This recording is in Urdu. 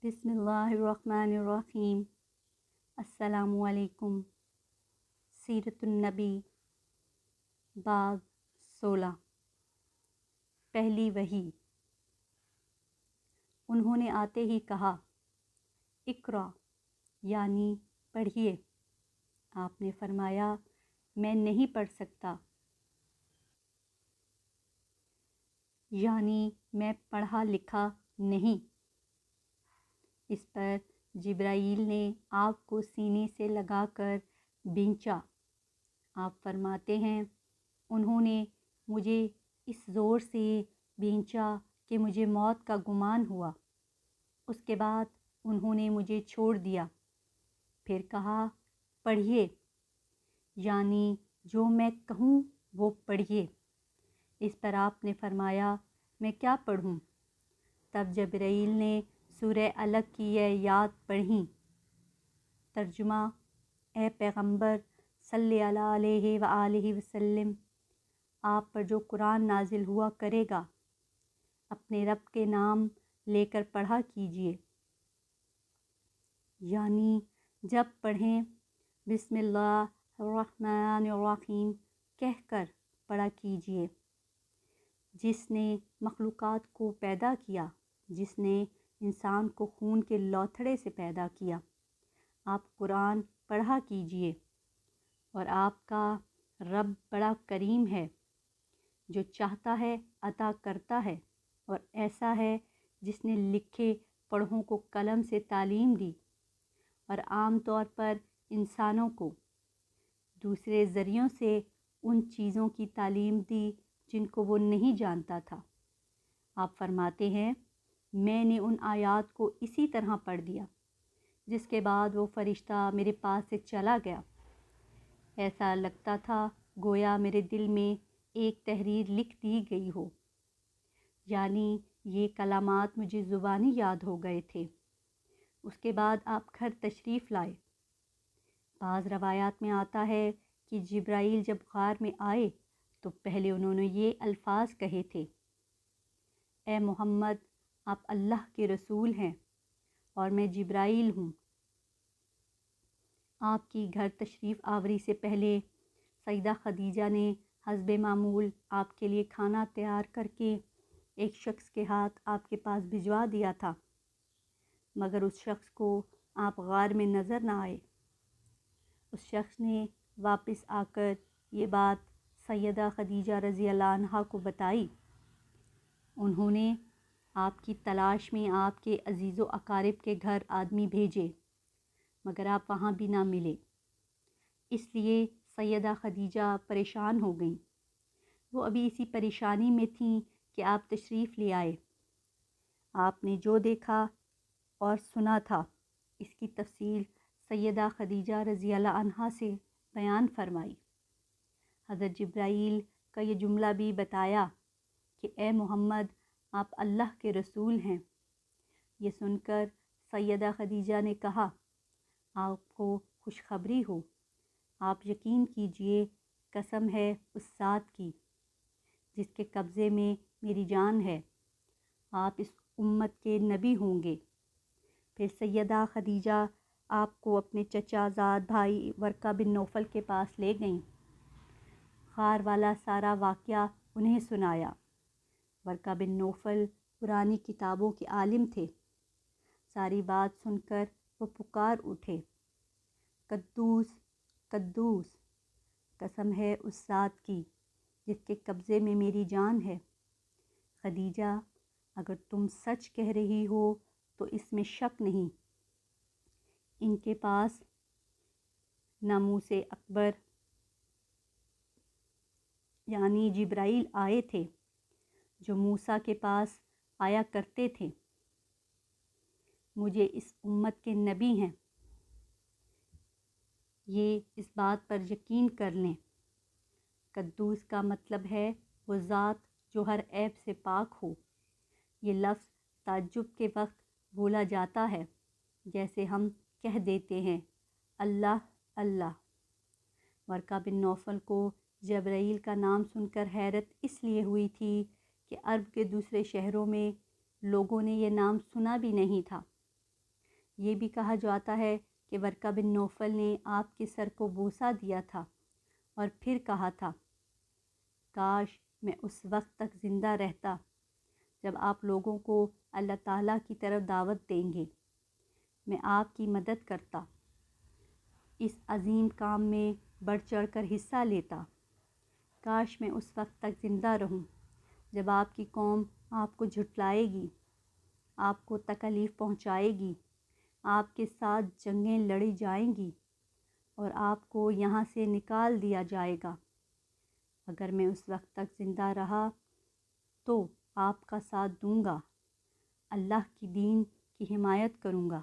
بسم اللہ الرحمن الرحیم۔ السلام علیکم۔ سیرت النبی باب 16۔ پہلی وحی۔ انہوں نے آتے ہی کہا اقرا، یعنی پڑھیے۔ آپ نے فرمایا میں نہیں پڑھ سکتا، یعنی میں پڑھا لکھا نہیں۔ اس پر جبرائیل نے آپ کو سینے سے لگا کر بینچا۔ آپ فرماتے ہیں انہوں نے مجھے اس زور سے بینچا کہ مجھے موت کا گمان ہوا۔ اس کے بعد انہوں نے مجھے چھوڑ دیا، پھر کہا پڑھیے، یعنی جو میں کہوں وہ پڑھیے۔ اس پر آپ نے فرمایا میں کیا پڑھوں؟ تب جبرائیل نے سورہ الگ کی یہ آیات پڑھیں۔ ترجمہ: اے پیغمبر صلی اللہ علیہ وآلہ وسلم، آپ پر جو قرآن نازل ہوا کرے گا اپنے رب کے نام لے کر پڑھا کیجیے، یعنی جب پڑھیں بسم اللہ الرحمن الرحیم کہہ کر پڑھا کیجیے۔ جس نے مخلوقات کو پیدا کیا، جس نے انسان کو خون کے لوتھڑے سے پیدا کیا، آپ قرآن پڑھا کیجیے۔ اور آپ کا رب بڑا کریم ہے، جو چاہتا ہے عطا کرتا ہے، اور ایسا ہے جس نے لکھے پڑھوں کو قلم سے تعلیم دی، اور عام طور پر انسانوں کو دوسرے ذریعوں سے ان چیزوں کی تعلیم دی جن کو وہ نہیں جانتا تھا۔ آپ فرماتے ہیں میں نے ان آیات کو اسی طرح پڑھ دیا، جس کے بعد وہ فرشتہ میرے پاس سے چلا گیا۔ ایسا لگتا تھا گویا میرے دل میں ایک تحریر لکھ دی گئی ہو، یعنی یہ کلمات مجھے زبانی یاد ہو گئے تھے۔ اس کے بعد آپ گھر تشریف لائے۔ بعض روایات میں آتا ہے کہ جبرائیل جب غار میں آئے تو پہلے انہوں نے یہ الفاظ کہے تھے، اے محمد آپ اللہ کے رسول ہیں اور میں جبرائیل ہوں۔ آپ کی گھر تشریف آوری سے پہلے سیدہ خدیجہ نے حسب معمول آپ کے لیے کھانا تیار کر کے ایک شخص کے ہاتھ آپ کے پاس بھجوا دیا تھا، مگر اس شخص کو آپ غار میں نظر نہ آئے۔ اس شخص نے واپس آ کر یہ بات سیدہ خدیجہ رضی اللہ عنہا کو بتائی۔ انہوں نے آپ کی تلاش میں آپ کے عزیز و اقارب کے گھر آدمی بھیجے، مگر آپ وہاں بھی نہ ملے۔ اس لیے سیدہ خدیجہ پریشان ہو گئیں۔ وہ ابھی اسی پریشانی میں تھیں کہ آپ تشریف لے آئے۔ آپ نے جو دیکھا اور سنا تھا اس کی تفصیل سیدہ خدیجہ رضی اللہ عنہا سے بیان فرمائی۔ حضرت جبرائیل کا یہ جملہ بھی بتایا کہ اے محمد آپ اللہ کے رسول ہیں۔ یہ سن کر سیدہ خدیجہ نے کہا آپ کو خوشخبری ہو، آپ یقین کیجئے، قسم ہے اس ذات کی جس کے قبضے میں میری جان ہے، آپ اس امت کے نبی ہوں گے۔ پھر سیدہ خدیجہ آپ کو اپنے چچا زاد بھائی ورقہ بن نوفل کے پاس لے گئیں۔ غار والا سارا واقعہ انہیں سنایا۔ ورقہ بن نوفل پرانی کتابوں کے عالم تھے۔ ساری بات سن کر وہ پکار اٹھے، قدوس قدوس، قسم ہے اس ذات کی جس کے قبضے میں میری جان ہے۔ خدیجہ اگر تم سچ کہہ رہی ہو تو اس میں شک نہیں، ان کے پاس ناموس اکبر یعنی جبرائیل آئے تھے جو موسیٰ کے پاس آیا کرتے تھے، مجھے اس امت کے نبی ہیں، یہ اس بات پر یقین کر لیں۔ قدوس کا مطلب ہے وہ ذات جو ہر عیب سے پاک ہو۔ یہ لفظ تعجب کے وقت بولا جاتا ہے، جیسے ہم کہہ دیتے ہیں اللہ اللہ۔ ورقہ بن نوفل کو جبرائیل کا نام سن کر حیرت اس لیے ہوئی تھی کہ عرب کے دوسرے شہروں میں لوگوں نے یہ نام سنا بھی نہیں تھا۔ یہ بھی کہا جاتا ہے کہ ورقہ بن نوفل نے آپ کے سر کو بوسہ دیا تھا اور پھر کہا تھا، کاش میں اس وقت تک زندہ رہتا جب آپ لوگوں کو اللہ تعالیٰ کی طرف دعوت دیں گے، میں آپ کی مدد کرتا، اس عظیم کام میں بڑھ چڑھ کر حصہ لیتا۔ کاش میں اس وقت تک زندہ رہوں جب آپ کی قوم آپ کو جھٹلائے گی، آپ کو تکلیف پہنچائے گی، آپ کے ساتھ جنگیں لڑی جائیں گی اور آپ کو یہاں سے نکال دیا جائے گا۔ اگر میں اس وقت تک زندہ رہا تو آپ کا ساتھ دوں گا، اللہ کی دین کی حمایت کروں گا۔